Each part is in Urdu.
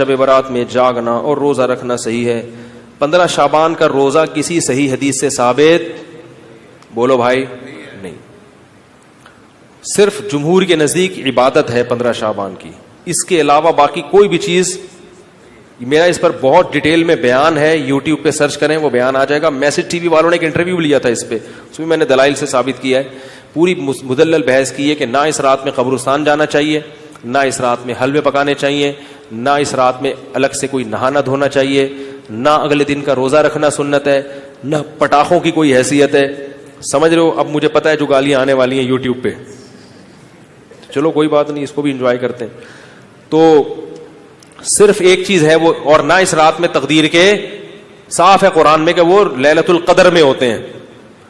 شب برات میں جاگنا اور روزہ رکھنا صحیح ہے؟ 15 شعبان کا روزہ کسی صحیح حدیث سے ثابت بولو بھائی نہیں. صرف جمہور کے نزدیک عبادت ہے 15 شعبان کی, اس کے علاوہ باقی کوئی بھی چیز. میرا اس پر بہت ڈیٹیل میں بیان ہے, یوٹیوب پہ سرچ کریں وہ بیان آ جائے گا. میسج ٹی وی والوں نے ایک انٹرویو لیا تھا اس پہ, اس میں نے دلائل سے ثابت کیا ہے, پوری مدلل بحث کی ہے کہ نہ اس رات میں قبرستان جانا چاہیے, نہ اس رات میں حلوے پکانے چاہیے, نہ اس رات میں الگ سے کوئی نہانا دھونا چاہیے, نہ اگلے دن کا روزہ رکھنا سنت ہے, نہ پٹاخوں کی کوئی حیثیت ہے. سمجھ رہے ہو؟ اب مجھے پتا ہے جو گالیاں آنے والی ہیں یوٹیوب پہ, چلو کوئی بات نہیں, اس کو بھی انجوائے کرتے ہیں. تو صرف ایک چیز ہے وہ, اور نہ اس رات میں تقدیر کے صاف ہے قرآن میں کہ وہ لیلۃ القدر میں ہوتے ہیں.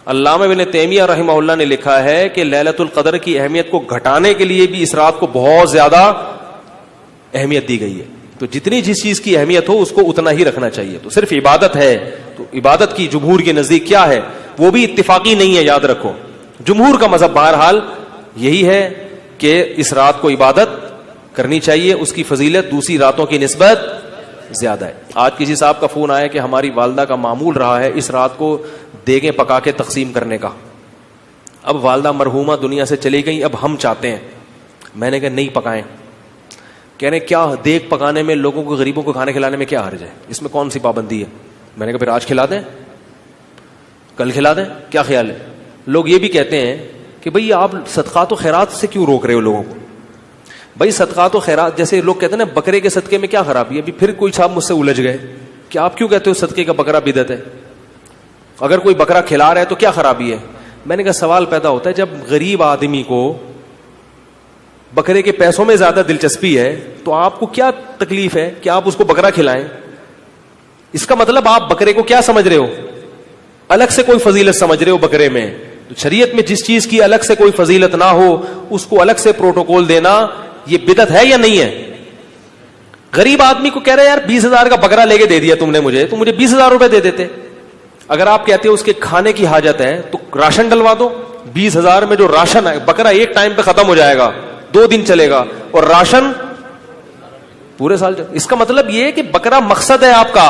علامہ ابن تیمیہ رحمہ اللہ نے لکھا ہے کہ لیلۃ القدر کی اہمیت کو گھٹانے کے لیے بھی اس رات کو بہت زیادہ اہمیت دی گئی ہے. تو جتنی جس چیز کی اہمیت ہو اس کو اتنا ہی رکھنا چاہیے. تو صرف عبادت ہے, تو عبادت کی جمہور کے نزدیک کیا ہے وہ بھی اتفاقی نہیں ہے, یاد رکھو. جمہور کا مذہب بہرحال یہی ہے کہ اس رات کو عبادت کرنی چاہیے, اس کی فضیلت دوسری راتوں کی نسبت زیادہ ہے. آج کسی صاحب کا فون آیا کہ ہماری والدہ کا معمول رہا ہے اس رات کو دیگیں پکا کے تقسیم کرنے کا. اب والدہ مرحومہ دنیا سے چلی گئی, اب ہم چاہتے ہیں. میں نے کہا نہیں پکائیں. کہہ رہے کیا دیگ پکانے میں لوگوں کو, غریبوں کو کھانے کھلانے میں کیا حرج ہے, اس میں کون سی پابندی ہے؟ میں نے کہا پھر آج کھلا دیں, کل کھلا دیں, کیا خیال ہے؟ لوگ یہ بھی کہتے ہیں کہ بھئی آپ صدقات و خیرات سے کیوں روک رہے ہو لوگوں کو؟ بھائی صدقات و خیرات, جیسے لوگ کہتے ہیں نا بکرے کے صدقے میں کیا خرابی ہے. ابھی پھر کوئی صاحب مجھ سے الجھ گئے کہ آپ کیوں کہتے ہو صدقے کا بکرا بدعت ہے, اگر کوئی بکرا کھلا رہا ہے تو کیا خرابی ہے؟ میں نے کہا سوال پیدا ہوتا ہے, جب غریب آدمی کو بکرے کے پیسوں میں زیادہ دلچسپی ہے تو آپ کو کیا تکلیف ہے کہ آپ اس کو بکرا کھلائیں؟ اس کا مطلب آپ بکرے کو کیا سمجھ رہے ہو؟ الگ سے کوئی فضیلت سمجھ رہے ہو بکرے میں. تو شریعت میں جس چیز کی الگ سے کوئی فضیلت نہ ہو اس کو الگ سے پروٹوکول دینا یہ بدعت ہے یا نہیں ہے؟ غریب آدمی کو کہہ رہے یار 20,000 کا بکرا لے کے دے دیا تم نے مجھے, تو مجھے 20,000 روپے دے دیتے. اگر آپ کہتے ہو اس کے کھانے کی حاجت ہے تو راشن ڈلوا دو. 20,000 میں جو راشن ہے, بکرا ایک ٹائم پہ ختم ہو جائے گا, 2 دن چلے گا, اور راشن پورے سال چلے. اس کا مطلب یہ ہے کہ بکرا مقصد ہے آپ کا,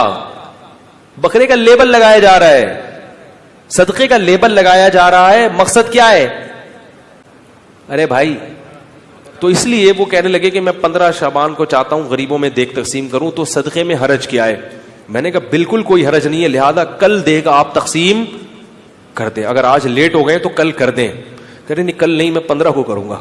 بکرے کا لیبل لگایا جا رہا ہے, صدقے کا لیبل لگایا جا رہا ہے, مقصد کیا ہے؟ ارے بھائی, تو اس لیے وہ کہنے لگے کہ میں 15 شعبان کو چاہتا ہوں غریبوں میں دیگ تقسیم کروں, تو صدقے میں حرج کیا ہے؟ میں نے کہا بالکل کوئی حرج نہیں ہے, لہذا کل دیگ آپ تقسیم کر دیں. اگر آج لیٹ ہو گئے تو کل کر دیں. کہہ رہے نہیں کل نہیں, میں 15 کو کروں گا.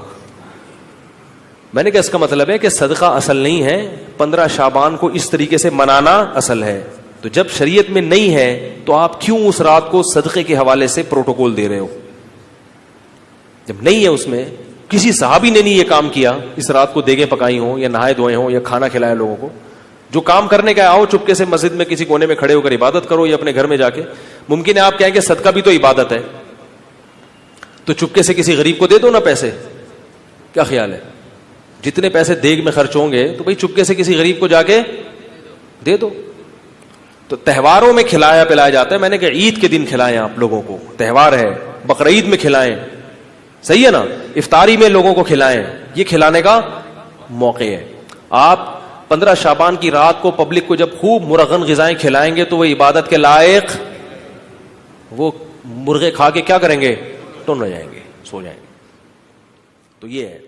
میں نے کہا اس کا مطلب ہے کہ صدقہ اصل نہیں ہے, 15 شعبان کو اس طریقے سے منانا اصل ہے. تو جب شریعت میں نہیں ہے تو آپ کیوں اس رات کو صدقے کے حوالے سے پروٹوکول دے رہے ہو؟ جب نہیں ہے اس میں, کسی صحابی نے نہیں یہ کام کیا اس رات کو دیگیں پکائی ہوں یا نہائے دھوئے ہوں یا کھانا کھلایا لوگوں کو. جو کام کرنے کا آؤ چپکے سے مسجد میں کسی کونے میں کھڑے ہو کر عبادت کرو یا اپنے گھر میں جا کے. ممکن ہے آپ کہیں کہ صدقہ بھی تو عبادت ہے, تو چپکے سے کسی غریب کو دے دو نا پیسے. کیا خیال ہے؟ جتنے پیسے دیگ میں خرچ ہوں گے تو بھئی چپکے سے کسی غریب کو جا کے دے دو. تو تہواروں میں کھلایا پلایا جاتا ہے. میں نے کہا عید کے دن کھلائیں, آپ لوگوں کو تہوار ہے, بقرعید میں کھلائیں, صحیح ہے نا, افطاری میں لوگوں کو کھلائیں, یہ کھلانے کا موقع ہے. آپ 15 شعبان کی رات کو پبلک کو جب خوب مرغن غذائیں کھلائیں گے تو وہ عبادت کے لائق, وہ مرغے کھا کے کیا کریں گے؟ ٹن ہو جائیں گے, سو جائیں گے. تو یہ ہے.